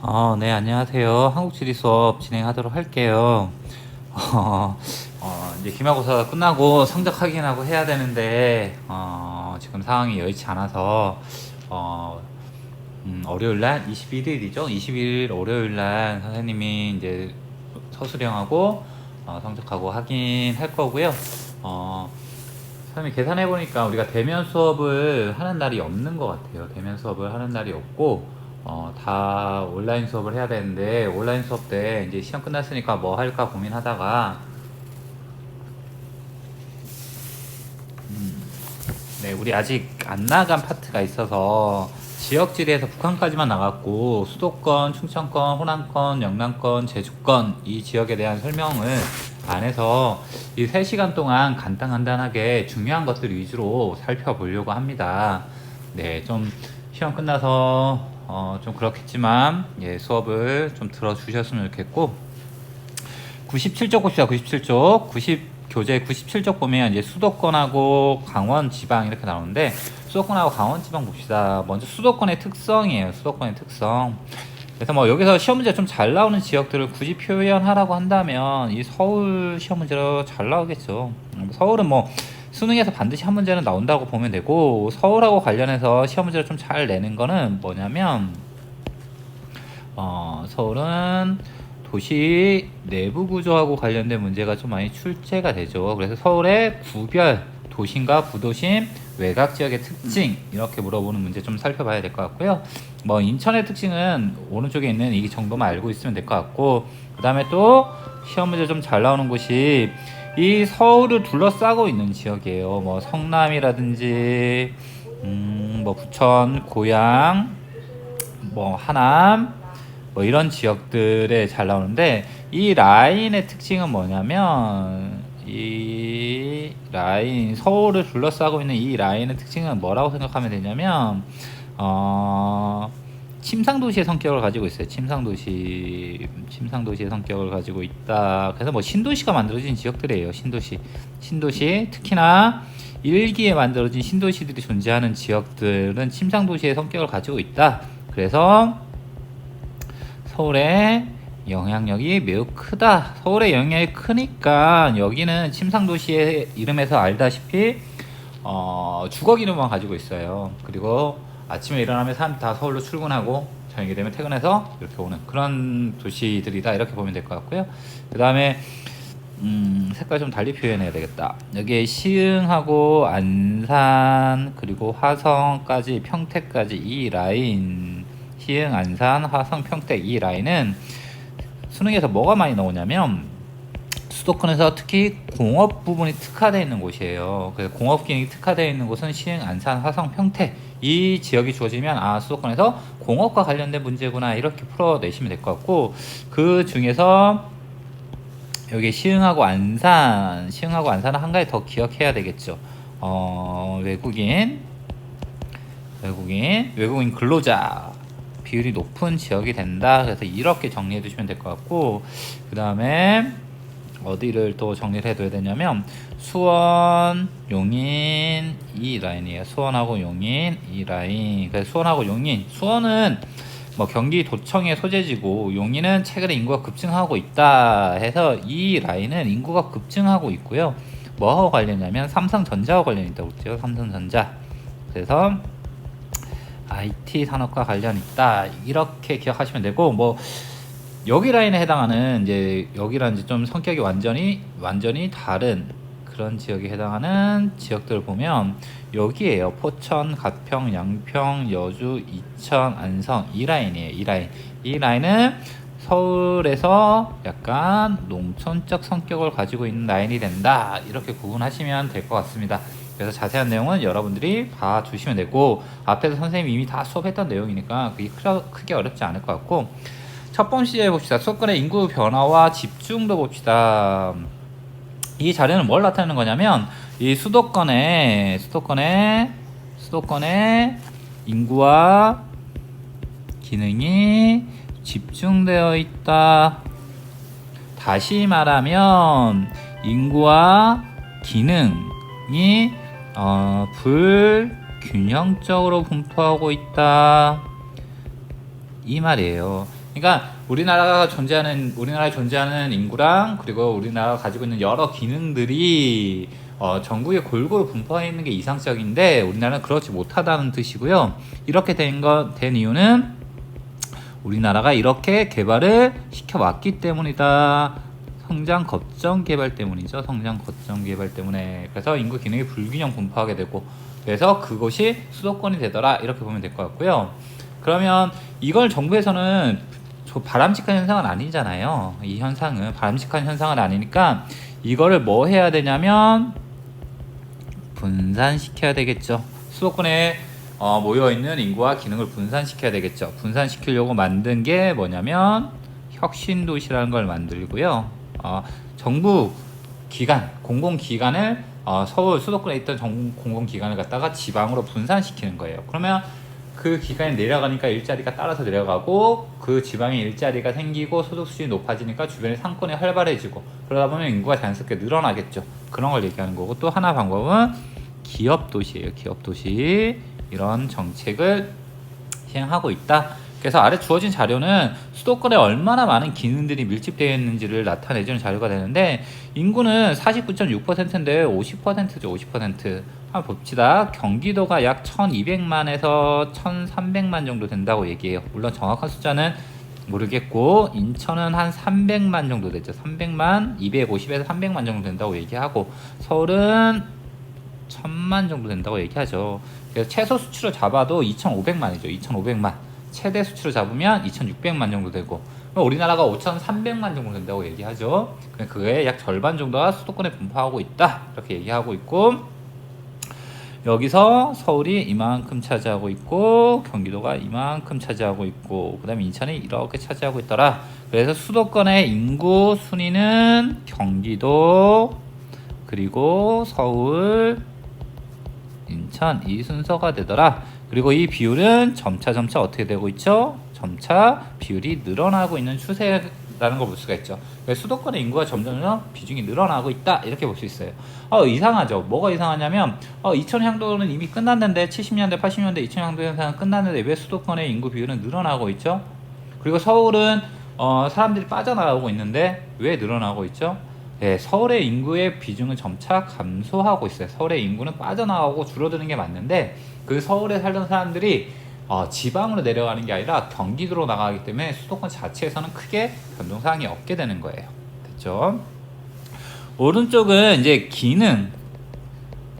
네, 안녕하세요. 한국지리 수업 진행하도록 할게요. 이제 기말고사 끝나고 성적 확인하고 해야 되는데, 지금 상황이 여의치 않아서, 월요일날, 21일이죠? 21일 월요일날 선생님이 이제 서술형하고, 성적하고 확인할 거고요. 선생님이 계산해보니까 우리가 대면 수업을 하는 날이 없는 것 같아요. 대면 수업을 하는 날이 없고, 다 온라인 수업을 해야 되는데, 온라인 수업 때 이제 시험 끝났으니까 뭐 할까 고민하다가, 네, 우리 아직 안 나간 파트가 있어서, 지역지리에서 북한까지만 나갔고, 수도권, 충청권, 호남권, 영남권, 제주권, 이 지역에 대한 설명을 안 해서 이 3시간 동안 간단간단하게 중요한 것들 위주로 살펴보려고 합니다. 네, 좀 시험 끝나서 좀 그렇겠지만 예, 수업을 좀 들어주셨으면 좋겠고 97쪽 봅시다. 97쪽 교재 97쪽 보면 이제 수도권하고 강원 지방 이렇게 나오는데 수도권하고 강원 지방 봅시다. 먼저 수도권의 특성이에요. 수도권의 특성. 그래서 뭐 여기서 시험 문제 좀 잘 나오는 지역들을 굳이 표현하라고 한다면 이 서울 시험 문제로 잘 나오겠죠. 서울은 뭐 수능에서 반드시 한 문제는 나온다고 보면 되고 서울하고 관련해서 시험 문제를 좀 잘 내는 거는 뭐냐면 서울은 도시 내부 구조하고 관련된 문제가 좀 많이 출제가 되죠. 그래서 서울의 구별, 도심과 부도심, 외곽 지역의 특징 이렇게 물어보는 문제 좀 살펴봐야 될 것 같고요. 뭐 인천의 특징은 오른쪽에 있는 이 정도만 알고 있으면 될 것 같고 그 다음에 또 시험 문제 좀 잘 나오는 곳이 이 서울을 둘러싸고 있는 지역이에요. 뭐 성남이라든지 뭐 부천, 고양, 뭐 하남 뭐 이런 지역들에 잘 나오는데 이 라인의 특징은 뭐냐면 이 라인 서울을 둘러싸고 있는 이 라인의 특징은 뭐라고 생각하면 되냐면 침상도시의 성격을 가지고 있어요. 침상도시의 성격을 가지고 있다. 그래서 뭐 신도시가 만들어진 지역들이에요. 신도시 특히나 일기에 만들어진 신도시들이 존재하는 지역들은 침상도시의 성격을 가지고 있다. 그래서 서울의 영향력이 매우 크다. 서울의 영향력이 크니까 여기는 침상도시의 이름에서 알다시피 주거 기능만 가지고 있어요. 그리고 아침에 일어나면 사람들이 다 서울로 출근하고 저녁이 되면 퇴근해서 이렇게 오는 그런 도시들이다. 이렇게 보면 될 것 같고요. 그 다음에 색깔 좀 달리 표현해야 되겠다. 여기에 시흥하고 안산 그리고 화성까지 평택까지 이 라인 시흥, 안산, 화성, 평택 이 라인은 수능에서 뭐가 많이 나오냐면 수도권에서 특히 공업 부분이 특화되어 있는 곳이에요. 그래서 공업 기능이 특화되어 있는 곳은 시흥, 안산, 화성, 평택 이 지역이 주어지면 수도권에서 공업과 관련된 문제구나 이렇게 풀어내시면 될 것 같고 그 중에서 여기 시흥하고 안산은 한 가지 더 기억해야 되겠죠. 외국인 근로자 비율이 높은 지역이 된다. 그래서 이렇게 정리해 두시면 될 것 같고 그 다음에 어디를 또 정리를 해둬야 되냐면 수원, 용인 이 라인이에요. 수원하고 용인 이 라인. 그래서 수원하고 용인. 수원은 뭐 경기도청의 소재지고 용인은 최근에 인구가 급증하고 있다 해서 이 라인은 인구가 급증하고 있고요. 뭐하고 관련이냐면 삼성전자와 관련이 있다고 그랬죠. 삼성전자. 그래서 IT 산업과 관련 있다 이렇게 기억하시면 되고 뭐 여기 라인에 해당하는 이제 여기랑 이제 좀 성격이 완전히 다른 그런 지역에 해당하는 지역들을 보면 여기에요. 포천, 가평, 양평, 여주, 이천, 안성 이 라인이에요. 이 라인은 서울에서 약간 농촌적 성격을 가지고 있는 라인이 된다 이렇게 구분하시면 될 것 같습니다. 그래서 자세한 내용은 여러분들이 봐주시면 되고 앞에서 선생님이 이미 다 수업했던 내용이니까 그게 크게 어렵지 않을 것 같고 첫 번째 봅시다. 수도권의 인구 변화와 집중도 봅시다. 이 자료는 뭘 나타내는 거냐면 이 수도권의 인구와 기능이 집중되어 있다. 다시 말하면 인구와 기능이 불균형적으로 분포하고 있다 이 말이에요. 그러니까 우리나라에 존재하는 인구랑 그리고 우리나라가 가지고 있는 여러 기능들이 전국에 골고루 분포해 있는 게 이상적인데 우리나라는 그렇지 못하다는 뜻이고요. 이렇게 된 이유는 우리나라가 이렇게 개발을 시켜왔기 때문이다. 성장 거점 개발 때문이죠. 성장 거점 개발 때문에. 그래서 인구 기능이 불균형 분포하게 되고 그래서 그것이 수도권이 되더라. 이렇게 보면 될 것 같고요. 그러면 이걸 정부에서는 바람직한 현상은 아니잖아요. 이 현상은 바람직한 현상은 아니니까 이거를 뭐 해야 되냐면 분산시켜야 되겠죠. 수도권에 모여있는 인구와 기능을 분산시켜야 되겠죠. 분산시키려고 만든 게 뭐냐면 혁신도시라는 걸 만들고요. 정부 기관, 공공기관을 서울 수도권에 있던 공공기관을 갖다가 지방으로 분산시키는 거예요. 그러면 그 기관이 내려가니까 일자리가 따라서 내려가고 그 지방에 일자리가 생기고 소득 수준이 높아지니까 주변의 상권이 활발해지고 그러다 보면 인구가 자연스럽게 늘어나겠죠. 그런 걸 얘기하는 거고 또 하나 방법은 기업도시예요. 기업도시 이런 정책을 시행하고 있다. 그래서 아래 주어진 자료는 수도권에 얼마나 많은 기능들이 밀집되어 있는지를 나타내주는 자료가 되는데 인구는 49.6%인데 50%죠. 50%. 한번 봅시다. 경기도가 약 1200만에서 1300만 정도 된다고 얘기해요. 물론 정확한 숫자는 모르겠고 인천은 한 300만 정도 되죠. 300만, 250에서 300만 정도 된다고 얘기하고 서울은 1000만 정도 된다고 얘기하죠. 그래서 최소 수치로 잡아도 2500만이죠. 2500만. 최대 수치로 잡으면 2600만 정도 되고 우리나라가 5300만 정도 된다고 얘기하죠. 그게 약 절반 정도가 수도권에 분포하고 있다. 이렇게 얘기하고 있고 여기서 서울이 이만큼 차지하고 있고 경기도가 이만큼 차지하고 있고 그 다음에 인천이 이렇게 차지하고 있더라. 그래서 수도권의 인구 순위는 경기도 그리고 서울 인천 이 순서가 되더라. 그리고 이 비율은 점차 어떻게 되고 있죠? 점차 비율이 늘어나고 있는 추세라는 걸 볼 수가 있죠. 수도권의 인구가 점점 비중이 늘어나고 있다. 이렇게 볼 수 있어요. 이상하죠. 뭐가 이상하냐면 2000향도는 이미 끝났는데 70년대 80년대 2000향도 현상은 끝났는데 왜 수도권의 인구 비율은 늘어나고 있죠? 그리고 서울은 사람들이 빠져나가고 있는데 왜 늘어나고 있죠? 네, 서울의 인구의 비중은 점차 감소하고 있어요. 서울의 인구는 빠져나가고 줄어드는 게 맞는데 그 서울에 살던 사람들이 지방으로 내려가는 게 아니라 경기도로 나가기 때문에 수도권 자체에서는 크게 변동사항이 없게 되는 거예요. 됐죠? 오른쪽은 이제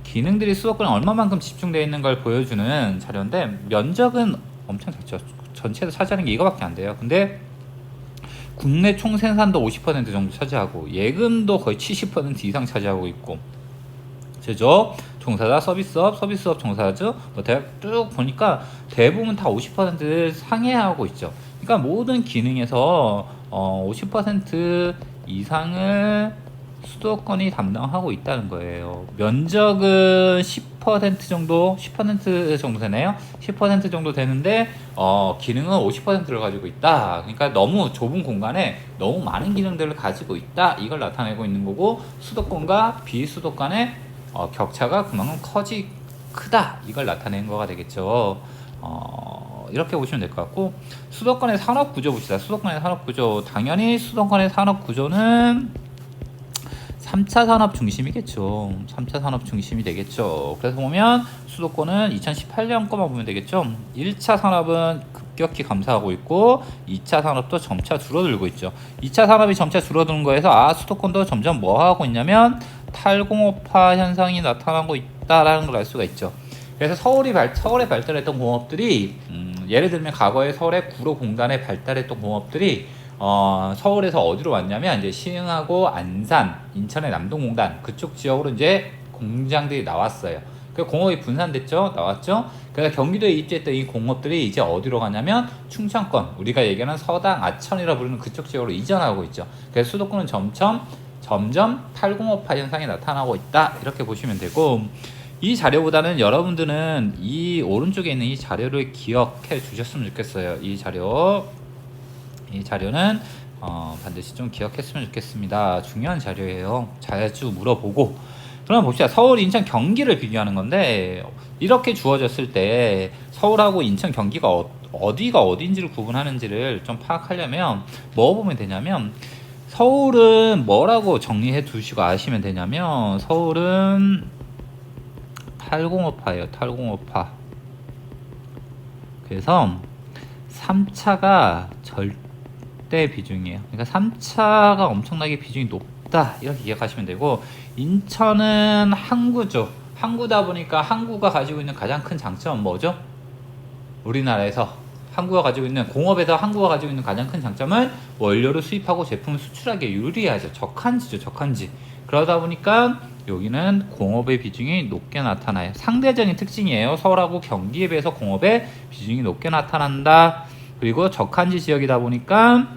기능들이 수도권에 얼마만큼 집중되어 있는 걸 보여주는 자료인데 면적은 엄청 작죠. 전체에서 차지하는 게 이거밖에 안 돼요. 근데 국내 총 생산도 50% 정도 차지하고 예금도 거의 70% 이상 차지하고 있고 제조, 종사자, 서비스업, 종사자 쭉 보니까 대부분 다 50% 상회하고 있죠. 그러니까 모든 기능에서 50% 이상을 수도권이 담당하고 있다는 거예요. 면적은 10% 정도 되네요. 10% 정도 되는데 기능은 50%를 가지고 있다. 그러니까 너무 좁은 공간에 너무 많은 기능들을 가지고 있다. 이걸 나타내고 있는 거고 수도권과 비수도 간의 격차가 그만큼 크다. 이걸 나타낸 거가 되겠죠. 이렇게 보시면 될 것 같고 수도권의 산업 구조 봅시다. 수도권의 산업 구조 당연히 수도권의 산업 구조는 3차 산업 중심이겠죠. 3차 산업 중심이 되겠죠. 그래서 보면 수도권은 2018년 거만 보면 되겠죠. 1차 산업은 급격히 감소하고 있고 2차 산업도 점차 줄어들고 있죠. 2차 산업이 점차 줄어드는 거에서 수도권도 점점 뭐 하고 있냐면 탈공업화 현상이 나타나고 있다라는 걸 알 수가 있죠. 그래서 서울에 발달했던 공업들이 예를 들면 과거에 서울의 구로공단에 발달했던 공업들이 서울에서 어디로 왔냐면 이제 시흥하고 안산, 인천의 남동공단 그쪽 지역으로 이제 공장들이 나왔어요. 그 공업이 분산됐죠, 나왔죠. 그래서 경기도에 입주했던 이 공업들이 이제 어디로 가냐면 충청권, 우리가 얘기하는 서당, 아천이라 부르는 그쪽 지역으로 이전하고 있죠. 그래서 수도권은 점점 탈공업화 현상이 나타나고 있다. 이렇게 보시면 되고 이 자료보다는 여러분들은 이 오른쪽에 있는 이 자료를 기억해 주셨으면 좋겠어요. 이 자료는 반드시 좀 기억했으면 좋겠습니다. 중요한 자료예요. 자주 물어보고. 그럼 봅시다. 서울, 인천, 경기를 비교하는 건데 이렇게 주어졌을 때 서울하고 인천, 경기가 어디가 어딘지를 구분하는지를 좀 파악하려면 뭐 보면 되냐면 서울은 뭐라고 정리해 두시고 아시면 되냐면 서울은 탈공업화예요. 탈공업화. 그래서 3차가 절대 비중이에요. 그러니까 3차가 엄청나게 비중이 높다 이렇게 기억하시면 되고, 인천은 항구죠. 항구다 보니까 항구가 가지고 있는 가장 큰 장점은 뭐죠? 우리나라에서 항구가 가지고 있는, 공업에서 항구가 가지고 있는 가장 큰 장점은 원료를 수입하고 제품을 수출하기에 유리하죠. 적한지죠. 적한지. 그러다 보니까 여기는 공업의 비중이 높게 나타나요. 상대적인 특징이에요. 서울하고 경기에 비해서 공업의 비중이 높게 나타난다. 그리고 적한지 지역이다 보니까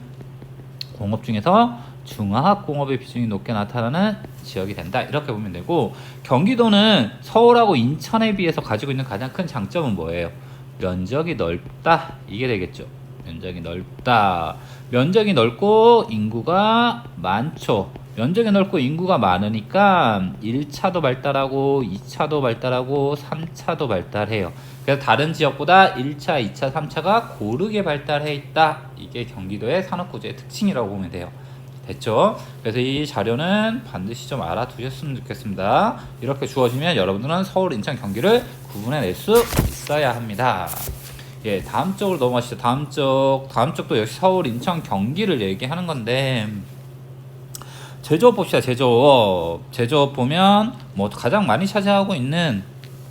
공업 중에서 중화학공업의 비중이 높게 나타나는 지역이 된다. 이렇게 보면 되고, 경기도는 서울하고 인천에 비해서 가지고 있는 가장 큰 장점은 뭐예요? 면적이 넓다. 이게 되겠죠. 면적이 넓다. 면적이 넓고 인구가 많죠. 면적이 넓고 인구가 많으니까 1차도 발달하고 2차도 발달하고 3차도 발달해요. 그래서 다른 지역보다 1차, 2차, 3차가 고르게 발달해 있다. 이게 경기도의 산업구조의 특징이라고 보면 돼요. 됐죠? 그래서 이 자료는 반드시 좀 알아두셨으면 좋겠습니다. 이렇게 주어지면 여러분들은 서울, 인천, 경기를 구분해낼 수 있어야 합니다. 예, 다음 쪽으로 넘어가시죠. 다음 쪽도 역시 서울, 인천, 경기를 얘기하는 건데, 제조업 봅시다. 제조업 보면 뭐 가장 많이 차지하고 있는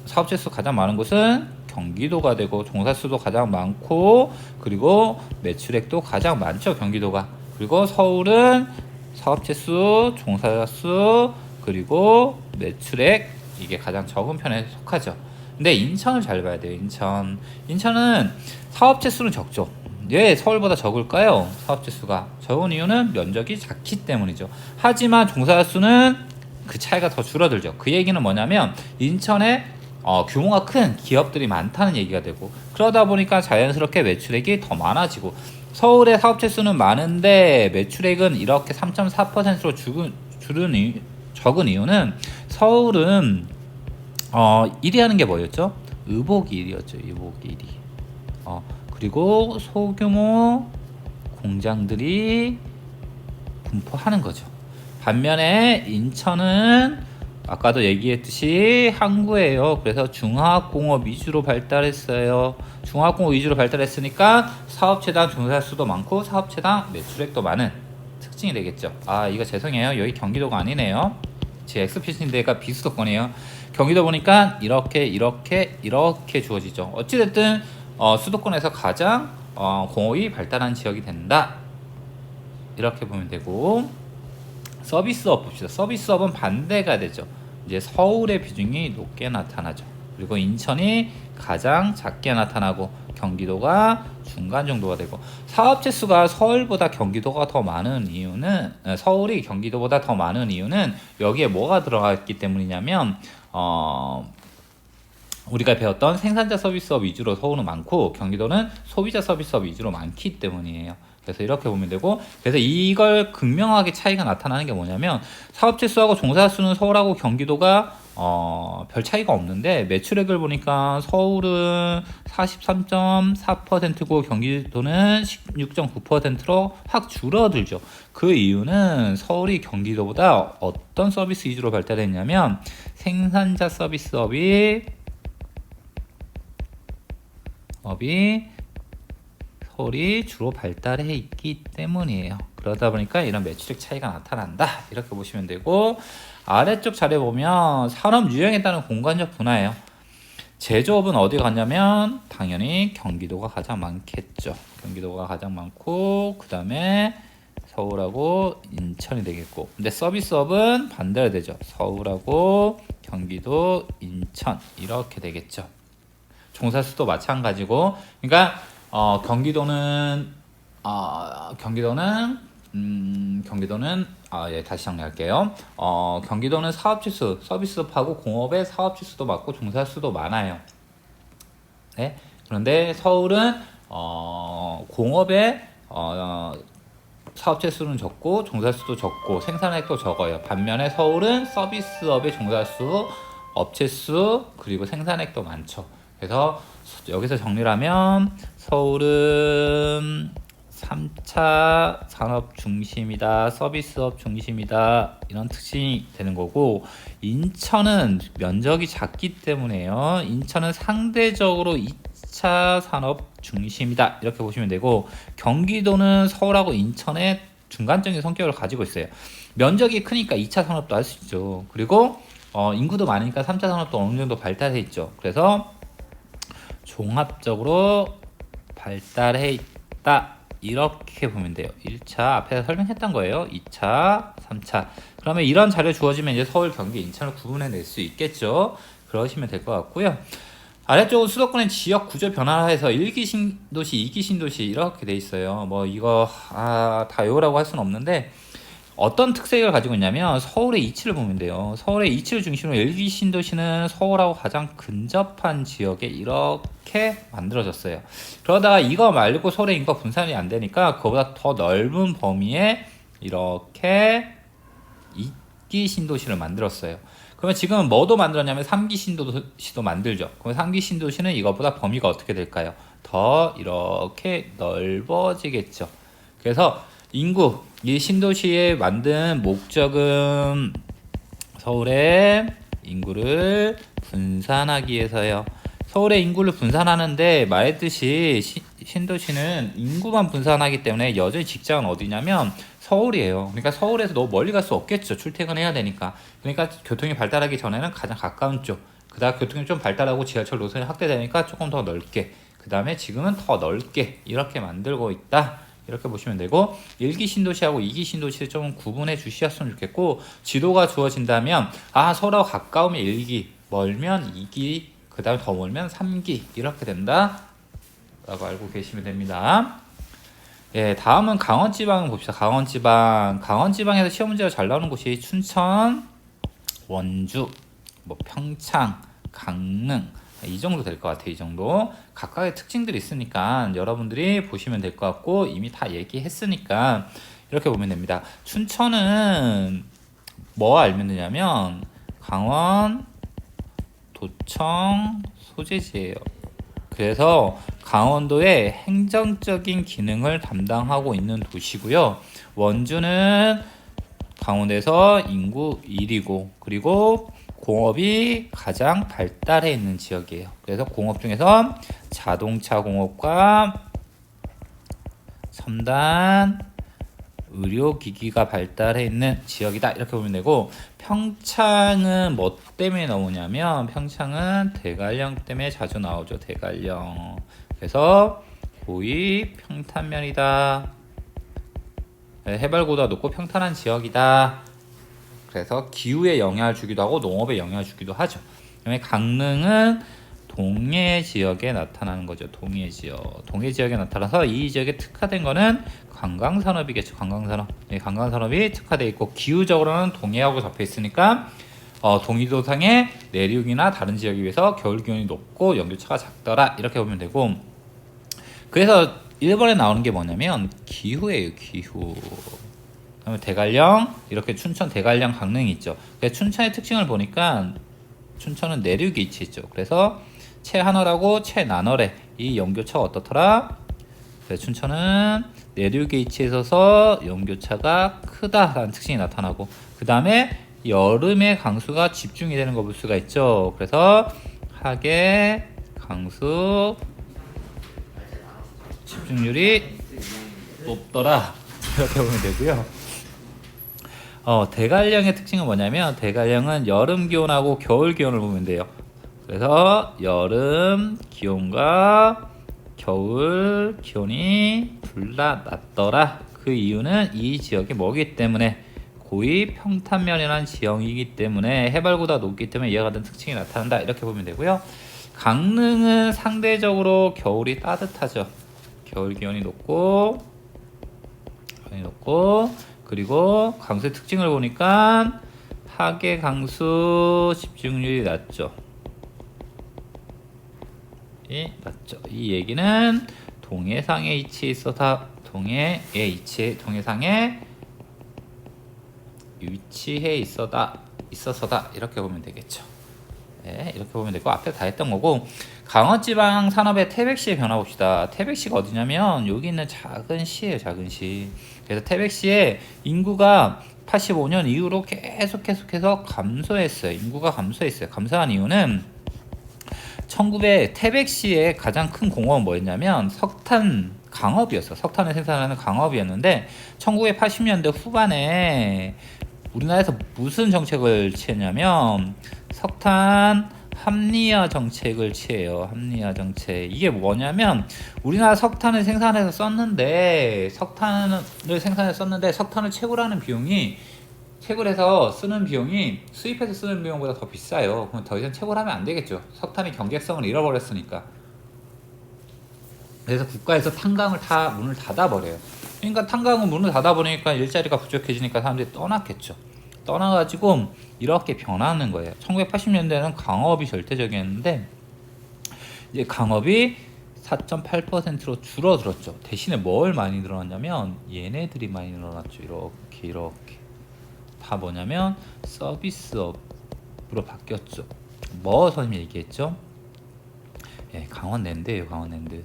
사업체 수 가장 많은 곳은 경기도가 되고, 종사 수도 가장 많고, 그리고 매출액도 가장 많죠. 경기도가. 그리고 서울은 사업체 수, 종사자 수, 그리고 매출액, 이게 가장 적은 편에 속하죠. 근데 인천을 잘 봐야 돼요. 인천은 사업체 수는 적죠. 왜 서울보다 적을까요? 사업체 수가 적은 이유는 면적이 작기 때문이죠. 하지만 종사자 수는 그 차이가 더 줄어들죠. 그 얘기는 뭐냐면 인천에 규모가 큰 기업들이 많다는 얘기가 되고, 그러다 보니까 자연스럽게 매출액이 더 많아지고, 서울의 사업체 수는 많은데 매출액은 이렇게 3.4%로 적은 이유는, 서울은 1위 하는 게 뭐였죠? 의복이 1위였죠. 의복이 1위. 그리고 소규모 공장들이 분포하는 거죠. 반면에 인천은 아까도 얘기했듯이 항구예요. 그래서 중화학공업 위주로 발달했어요. 중화학공업 위주로 발달했으니까 사업체당 종사 수도 많고 사업체당 매출액도 많은 특징이 되겠죠. 아, 이거 죄송해요. 여기 경기도가 아니네요. 제 엑스피신데가 비수도권이에요. 경기도 보니까 이렇게 주어지죠. 어찌됐든 수도권에서 가장 공업이 발달한 지역이 된다. 이렇게 보면 되고, 서비스업 봅시다. 서비스업은 반대가 되죠. 이제 서울의 비중이 높게 나타나죠. 그리고 인천이 가장 작게 나타나고 경기도가 중간 정도가 되고, 사업체 수가 서울보다 경기도가 더 많은 이유는, 서울이 경기도보다 더 많은 이유는 여기에 뭐가 들어가 있기 때문이냐면, 우리가 배웠던 생산자 서비스업 위주로 서울은 많고 경기도는 소비자 서비스업 위주로 많기 때문이에요. 그래서 이렇게 보면 되고, 그래서 이걸 극명하게 차이가 나타나는 게 뭐냐면, 사업체 수하고 종사 수는 서울하고 경기도가 별 차이가 없는데, 매출액을 보니까 서울은 43.4%고 경기도는 16.9%로 확 줄어들죠. 그 이유는 서울이 경기도보다 어떤 서비스 위주로 발달했냐면 생산자 서비스업이 서울이 주로 발달해 있기 때문이에요. 그러다 보니까 이런 매출액 차이가 나타난다. 이렇게 보시면 되고, 아래쪽 자료에 보면 산업 유형에 따른 공간적 분화예요. 제조업은 어디 갔냐면 당연히 경기도가 가장 많겠죠. 경기도가 가장 많고, 그 다음에 서울하고 인천이 되겠고, 근데 서비스업은 반대로 되죠. 서울하고 경기도, 인천 이렇게 되겠죠. 종사수도 마찬가지고, 그러니까 경기도는 다시 정리할게요. 경기도는 사업지수, 서비스업하고 공업의 사업지수도 많고 종사수도 많아요. 네? 그런데 서울은 공업의 사업체 수는 적고 종사수도 적고 생산액도 적어요. 반면에 서울은 서비스업의 종사수, 업체 수, 그리고 생산액도 많죠. 그래서 여기서 정리를 하면 서울은 3차 산업 중심이다, 서비스업 중심이다, 이런 특징이 되는 거고, 인천은 면적이 작기 때문에요. 인천은 상대적으로 2차 산업 중심이다, 이렇게 보시면 되고, 경기도는 서울하고 인천의 중간적인 성격을 가지고 있어요. 면적이 크니까 2차 산업도 할 수 있죠. 그리고 인구도 많으니까 3차 산업도 어느 정도 발달해 있죠. 그래서 종합적으로 발달해 있다, 이렇게 보면 돼요. 1차 앞에서 설명했던 거예요. 2차, 3차. 그러면 이런 자료 주어지면 이제 서울, 경기, 인천을 구분해낼 수 있겠죠. 그러시면 될 것 같고요. 아래쪽은 수도권의 지역 구조 변화해서 1기 신도시, 2기 신도시 이렇게 돼 있어요. 뭐 이거 다 외우라고 할 수는 없는데, 어떤 특색을 가지고 있냐면 서울의 이치를 보면 돼요. 서울의 이치를 중심으로 1기 신도시는 서울하고 가장 근접한 지역에 이렇게 만들어졌어요. 그러다가 이거 말고 서울의 인구가 분산이 안 되니까 그거보다 더 넓은 범위에 이렇게 2기 신도시를 만들었어요. 그러면 지금 뭐도 만들었냐면 3기 신도시도 만들죠. 그러면 3기 신도시는 이것보다 범위가 어떻게 될까요? 더 이렇게 넓어지겠죠. 그래서 인구, 이 신도시에 만든 목적은 서울의 인구를 분산하기 위해서요. 서울의 인구를 분산하는데 말했듯이 신도시는 인구만 분산하기 때문에 여전히 직장은 어디냐면 서울이에요. 그러니까 서울에서 너무 멀리 갈 수 없겠죠. 출퇴근해야 되니까. 그러니까 교통이 발달하기 전에는 가장 가까운 쪽, 그다음 교통이 좀 발달하고 지하철 노선이 확대되니까 조금 더 넓게, 그 다음에 지금은 더 넓게 이렇게 만들고 있다, 이렇게 보시면 되고, 1기 신도시하고 2기 신도시를 좀 구분해 주셨으면 좋겠고, 지도가 주어진다면 서울하고 가까우면 1기, 멀면 2기, 그 다음에 더 멀면 3기 이렇게 된다 라고 알고 계시면 됩니다. 예, 다음은 강원지방 봅시다. 강원지방에서 시험 문제가 잘 나오는 곳이 춘천, 원주, 뭐 평창, 강릉, 이 정도 될 것 같아요. 이 정도 각각의 특징들이 있으니까 여러분들이 보시면 될 것 같고, 이미 다 얘기했으니까 이렇게 보면 됩니다. 춘천은 뭐 알면 되냐면 강원 도청 소재지예요. 그래서 강원도의 행정적인 기능을 담당하고 있는 도시고요. 원주는 강원도에서 인구 1위고, 그리고 공업이 가장 발달해 있는 지역이에요. 그래서 공업 중에서 자동차 공업과 첨단 의료기기가 발달해 있는 지역이다, 이렇게 보면 되고, 평창은 뭐 때문에 나오냐면 평창은 대관령 때문에 자주 나오죠. 대관령. 그래서 고위 평탄면이다, 해발고도가 높고 평탄한 지역이다. 그래서 기후에 영향을 주기도 하고 농업에 영향을 주기도 하죠. 그다음에 강릉은 동해 지역에 나타나는 거죠. 동해 지역에 나타나서 이 지역에 특화된 거는 관광산업이겠죠. 관광산업. 네, 관광산업이 특화되어 있고, 기후적으로는 동해하고 잡혀 있으니까 동위도상의 내륙이나 다른 지역에 비해서 겨울 기온이 높고 연교차가 작더라, 이렇게 보면 되고, 그래서 1번에 나오는 게 뭐냐면 기후예요. 기후. 그다음에 대관령, 이렇게 춘천, 대관령, 강릉이 있죠. 그래서 춘천의 특징을 보니까 춘천은 내륙에 위치했죠. 그래서 최하늘하고 최나늘에 이 연교차가 어떻더라? 그래서 춘천은 내륙에 위치해서 연교차가 크다라는 특징이 나타나고, 그 다음에 여름에 강수가 집중이 되는 거 볼 수가 있죠. 그래서 하계 강수 집중률이 높더라, 이렇게 보면 되고요. 대관령의 특징은 뭐냐면 대관령은 여름 기온하고 겨울 기온을 보면 돼요. 그래서 여름 기온과 겨울 기온이 둘 다 낮더라. 그 이유는 이 지역이 뭐기 때문에 고위 평탄면이라는 지형이기 때문에 해발보다 높기 때문에 이와 같은 특징이 나타난다, 이렇게 보면 되고요. 강릉은 상대적으로 겨울이 따뜻하죠. 겨울 기온이 높고 그리고 강수의 특징을 보니까 하계 강수 집중률이 낮죠. 이 얘기는 동해상에 위치해 있어서 동해상에 위치해 있어서다, 이렇게 보면 되겠죠. 네, 이렇게 보면 되고, 앞에 다 했던 거고, 강원지방 산업의 태백시의 변화 봅시다. 태백시가 어디냐면 여기 있는 작은 시예요. 작은 시. 그래서 태백시의 인구가 85년 이후로 계속해서 감소했어요. 인구가 감소했어요. 감소한 이유는 1900 태백시의 가장 큰 공업은 뭐였냐면 석탄 강업이었어. 석탄을 생산하는 강업이었는데 1980년대 후반에 우리나라에서 무슨 정책을 취했냐면 석탄 합리화 정책을 취해요. 합리화 정책. 이게 뭐냐면 우리나라 석탄을 생산해서 썼는데 석탄을 채굴하는 비용이 채굴해서 쓰는 비용이 수입해서 쓰는 비용보다 더 비싸요. 그럼 더 이상 채굴하면 안 되겠죠. 석탄이 경제성을 잃어버렸으니까. 그래서 국가에서 탄광을 다 문을 닫아버려요. 그러니까 탄광은 문을 닫아버리니까 일자리가 부족해지니까 사람들이 떠났겠죠. 떠나가지고 이렇게 변하는 거예요. 1980년대에는 강업이 절대적이었는데 이제 강업이 4.8%로 줄어들었죠. 대신에 뭘 많이 늘어났냐면 얘네들이 많이 늘어났죠. 이렇게 다 뭐냐면 서비스업으로 바뀌었죠. 뭐 선생님이 얘기했죠? 예, 강원랜드예요. 강원랜드.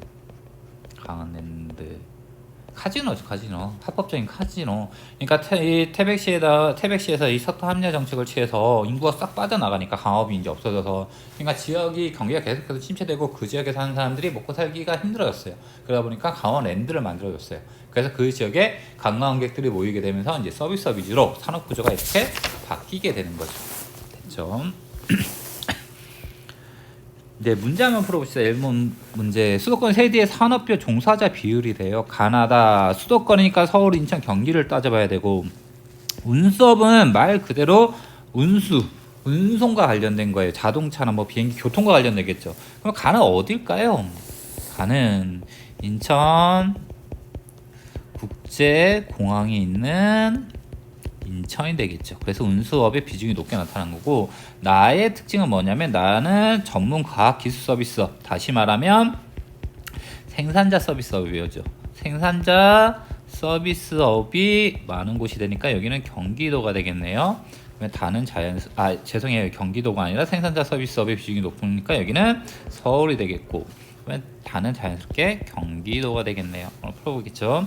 카지노죠. 카지노. 합법적인 카지노. 그러니까 이 태백시에서 이 석탄 합리화 정책을 취해서 인구가 싹 빠져나가니까 강업이 이제 없어져서, 그러니까 지역이 경기가 계속해서 침체되고 그 지역에 사는 사람들이 먹고 살기가 힘들어졌어요. 그러다 보니까 강원랜드를 만들어줬어요. 그래서 그 지역에 관광객들이 모이게 되면서 이제 서비스업 위주로 산업 구조가 이렇게 바뀌게 되는 거죠. 됐죠? 이제 문제 한번 풀어봅시다. 1번 문제. 수도권 세대의 산업별 종사자 비율이래요. 가나다 수도권이니까 서울, 인천, 경기를 따져봐야 되고, 운수업은 말 그대로 운송과 관련된 거예요. 자동차나 뭐 비행기, 교통과 관련되겠죠. 그럼 가는 어딜까요? 가는 인천 국제공항이 있는 인천이 되겠죠. 그래서 운수업의 비중이 높게 나타난 거고, 나의 특징은 뭐냐면 나는 전문 과학 기술 서비스업, 다시 말하면 생산자 서비스업이죠. 생산자 서비스업이 많은 곳이 되니까 여기는 경기도가 되겠네요. 다는 죄송해요. 경기도가 아니라 생산자 서비스업의 비중이 높으니까 여기는 서울이 되겠고, 다는 자연스럽게 경기도가 되겠네요. 오늘 풀어보겠죠.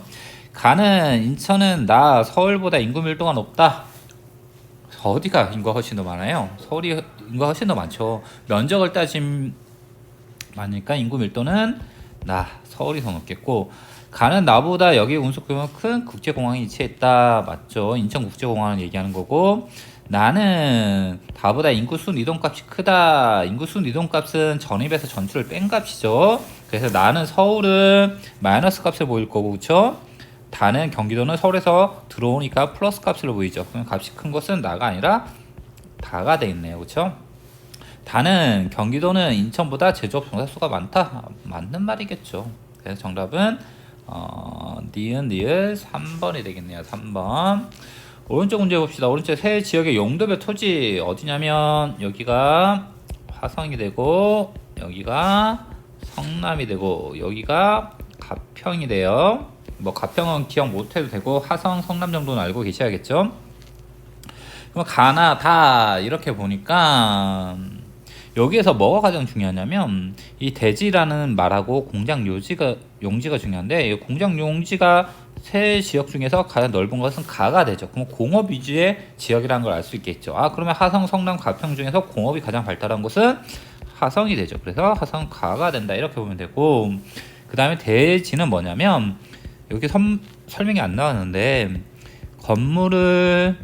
가는 인천은 서울보다 인구 밀도가 높다. 어디가 인구가 훨씬 더 많아요? 서울이 인구가 훨씬 더 많죠. 면적을 따지면 많으니까 인구 밀도는 서울이 더 높겠고, 가는 나보다 여기 운수 규모가 큰 국제공항이 위치했다. 맞죠? 인천국제공항을 얘기하는 거고, 나는 다보다 인구순 이동값이 크다. 인구순 이동값은 전입에서 전출을 뺀 값이죠. 그래서 나는 서울은 마이너스 값을 보일 거고, 그렇죠? 다는 경기도는 서울에서 들어오니까 플러스 값으로 보이죠. 그럼 값이 큰 것은 나가 아니라 다가 돼 있네요. 그렇죠? 다는 경기도는 인천보다 제조업 종사 수가 많다. 맞는 말이겠죠. 그래서 정답은 니은 3번이 되겠네요. 3번. 오른쪽 문제 봅시다. 오른쪽 세 지역의 용도별 토지 어디냐면 여기가 화성이 되고, 여기가 성남이 되고, 여기가 가평이 돼요. 뭐 가평은 기억 못해도 되고 화성, 성남 정도는 알고 계셔야겠죠. 그럼 가나다 이렇게 보니까 여기에서 뭐가 가장 중요하냐면 이 대지라는 말하고 공장 용지가 중요한데, 이 공장 용지가 세 지역 중에서 가장 넓은 것은 가가 되죠. 그럼 공업 위주의 지역이라는 걸 알 수 있겠죠. 그러면 화성, 성남, 가평 중에서 공업이 가장 발달한 곳은 화성이 되죠. 그래서 화성 가가 된다 이렇게 보면 되고, 그 다음에 대지는 뭐냐면 여기 설명이 안 나왔는데 건물을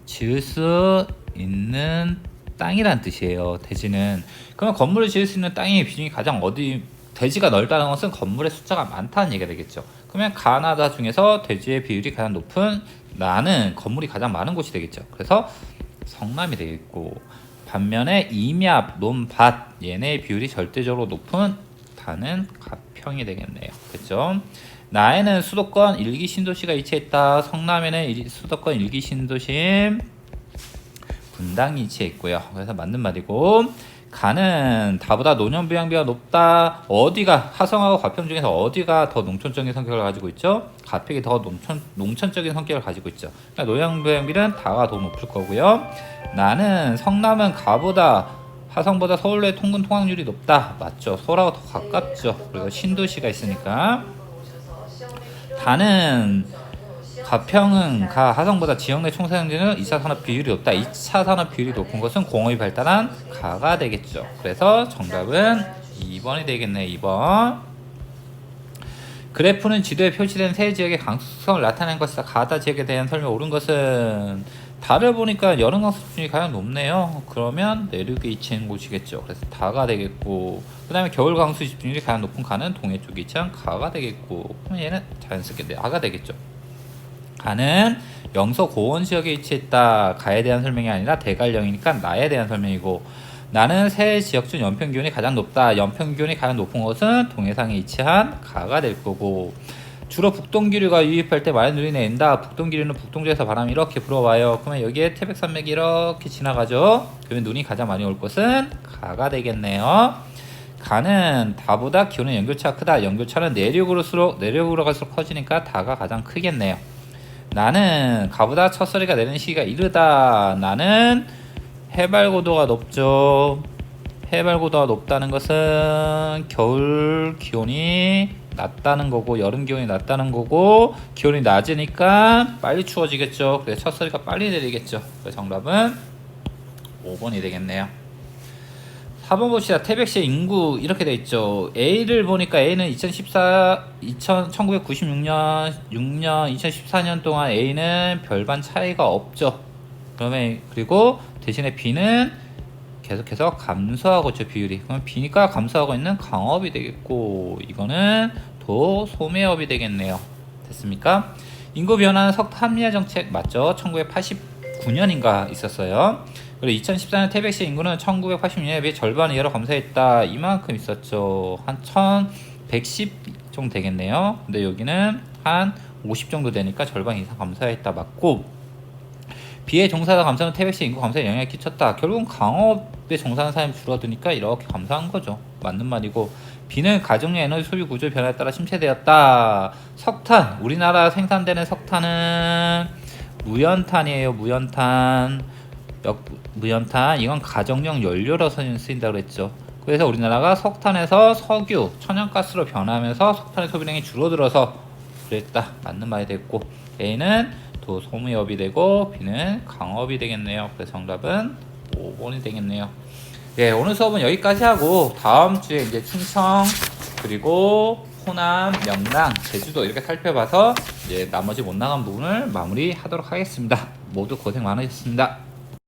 지을 수 있는 땅이란 뜻이에요. 대지는. 그러면 건물을 지을 수 있는 땅의 비중이 가장 대지가 넓다는 것은 건물의 숫자가 많다는 얘기가 되겠죠. 그러면 가나다 중에서 대지의 비율이 가장 높은 나는 건물이 가장 많은 곳이 되겠죠. 그래서 성남이 되겠고, 반면에 임야, 논, 밭 얘네의 비율이 절대적으로 높은 다는 가평이 되겠네요. 그렇죠? 나에는 수도권 1기 신도시가 위치했다. 성남에는 수도권 1기 신도시 분당이 위치했고요. 그래서 맞는 말이고, 가는 다보다 노년 부양비가 높다. 어디가 화성하고 가평 중에서 어디가 더 농촌적인 성격을 가지고 있죠? 가평이 더 농촌적인 성격을 가지고 있죠. 그러니까 노년 부양비는 다가 더 높을 거고요. 나는 성남은 가보다 화성보다 서울 내 통근 통학률이 높다. 맞죠? 서울하고 더 가깝죠. 그리고 신도시가 있으니까. 다는 가평은 화성보다 지역 내 총생산량은 2차 산업 비율이 높다. 2차 산업 비율이 높은 것은 공업이 발달한 가가 되겠죠. 그래서 정답은 2번이 되겠네요. 2번. 그래프는 지도에 표시된 세 지역의 강수성을 나타낸 것이다. 가다 지역에 대한 설명 옳은 것은 달을 보니까 여름 강수 수준이 가장 높네요. 그러면 내륙에 위치한 곳이겠죠. 그래서 다가 되겠고, 그 다음에 겨울 강수 집중률이 가장 높은 가는 동해 쪽에 위치한 가가 되겠고, 그러면 얘는 자연스럽게 아가 되겠죠. 가는 영서 고원 지역에 위치했다. 가에 대한 설명이 아니라 대관령이니까 나에 대한 설명이고, 나는 세 지역 중 연평균이 가장 높다. 연평균이 가장 높은 것은 동해상에 위치한 가가 될 거고, 주로 북동기류가 유입할 때 많은 눈이 내린다. 북동기류는 북동쪽에서 바람이 이렇게 불어와요. 그러면 여기에 태백산맥이 이렇게 지나가죠. 그러면 눈이 가장 많이 올 것은 가가 되겠네요. 가는 다보다 기온의 연결차가 크다. 연결차는 내륙으로 갈수록 커지니까 다가 가장 크겠네요. 나는 가보다 첫소리가 내리는 시기가 이르다. 나는 해발고도가 높죠. 해발고도가 높다는 것은 겨울 기온이 낮다는 거고, 여름 기온이 낮다는 거고, 기온이 낮으니까 빨리 추워지겠죠. 그래서 첫소리가 빨리 내리겠죠. 그래서 정답은 5번이 되겠네요. 4번 봅시다. 태백시의 인구 이렇게 돼 있죠. A를 보니까 A는 1996년, 2014년 동안 A는 별반 차이가 없죠. 그리고 대신에 B는 계속해서 감소하고 있죠. 비율이. 그럼 B니까 감소하고 있는 강업이 되겠고, 이거는 도소매업이 되겠네요. 됐습니까? 인구 변화는 석탄 합리화 정책 맞죠? 1989년인가 있었어요. 그리고 2014년 태백시 인구는 1986년에 비해 절반 이하로 감소했다. 이만큼 있었죠. 한 1110 정도 되겠네요. 근데 여기는 한 50 정도 되니까 절반 이상 감소했다. 맞고, 비의 종사자 감소는 태백시 인구 감소에 영향을 끼쳤다. 결국은 강업에 종사하는 사람이 줄어드니까 이렇게 감소한 거죠. 맞는 말이고, B는 가정용 에너지 소비 구조 변화에 따라 침체되었다. 석탄, 우리나라 생산되는 석탄은 무연탄이에요. 무연탄. 이건 가정용 연료로 쓰인다고 그랬죠. 그래서 우리나라가 석탄에서 석유, 천연가스로 변하면서 석탄의 소비량이 줄어들어서 그랬다. 맞는 말이 됐고, A는 도소매업이 되고 B는 강업이 되겠네요. 그래서 정답은 5번이 되겠네요. 네, 오늘 수업은 여기까지 하고, 다음 주에 이제 충청, 그리고 호남, 영남, 제주도 이렇게 살펴봐서 이제 나머지 못 나간 부분을 마무리하도록 하겠습니다. 모두 고생 많으셨습니다.